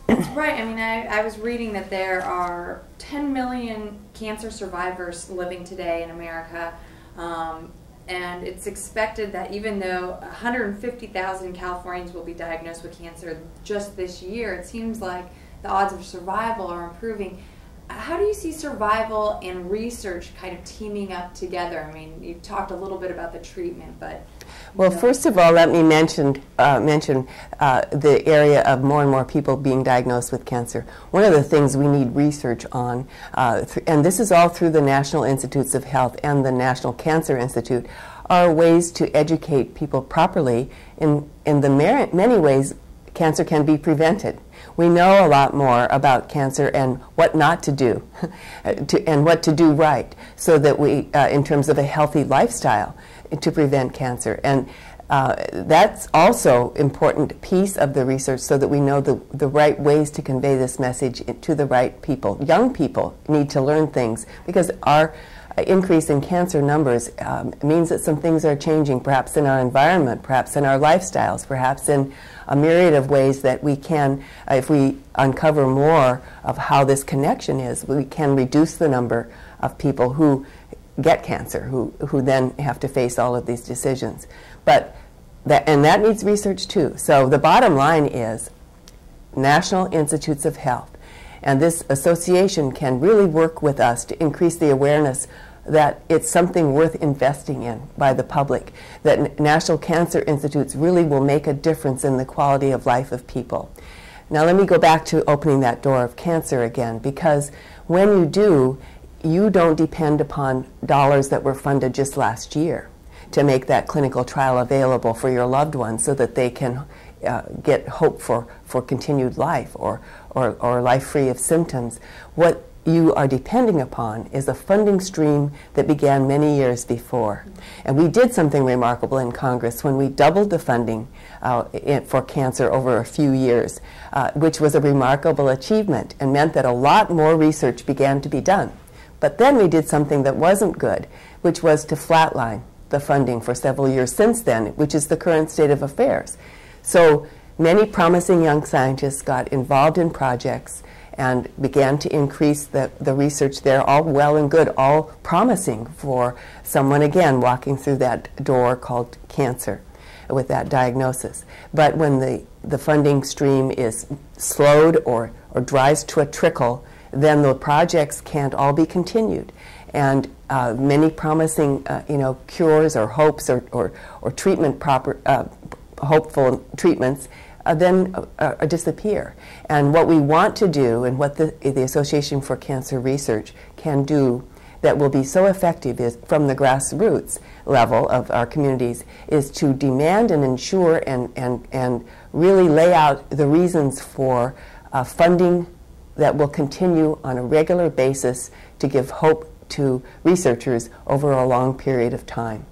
Right. I mean, I was reading that there are 10 million cancer survivors living today in America. And it's expected that even though 150,000 Californians will be diagnosed with cancer just this year, it seems like the odds of survival are improving. How do you see survival and research kind of teaming up together? I mean, you talked a little bit about the treatment, but... Well, first of all, let me mention the area of more and more people being diagnosed with cancer. One of the things we need research on, and this is all through the National Institutes of Health and the National Cancer Institute, are ways to educate people properly. In the many ways, cancer can be prevented. We know a lot more about cancer and what not to do, and what to do right, so that we, in terms of a healthy lifestyle, to prevent cancer. And that's also an important piece of the research, so that we know the right ways to convey this message to the right people. Young people need to learn things, because our increase in cancer numbers means that some things are changing, perhaps in our environment, perhaps in our lifestyles, perhaps in a myriad of ways that we can, if we uncover more of how this connection is, we can reduce the number of people who get cancer, who then have to face all of these decisions. But that needs research too. So the bottom line is National Institutes of Health, and this association can really work with us to increase the awareness that it's something worth investing in by the public, that National Cancer Institutes really will make a difference in the quality of life of people. Now let me go back to opening that door of cancer again, because when you do, you don't depend upon dollars that were funded just last year to make that clinical trial available for your loved ones, so that they can get hope for continued life or life free of symptoms. What you are depending upon is a funding stream that began many years before. And we did something remarkable in Congress when we doubled the funding for cancer over a few years, which was a remarkable achievement and meant that a lot more research began to be done. But then we did something that wasn't good, which was to flatline the funding for several years since then, which is the current state of affairs. So many promising young scientists got involved in projects and began to increase the research there, all well and good, all promising for someone, again, walking through that door called cancer with that diagnosis. But when the funding stream is slowed or dries to a trickle, then the projects can't all be continued. And many promising cures or hopes or treatment hopeful treatments then disappear. And what we want to do, and what the Association for Cancer Research can do that will be so effective is, from the grassroots level of our communities, is to demand and ensure and really lay out the reasons for funding that will continue on a regular basis to give hope to researchers over a long period of time.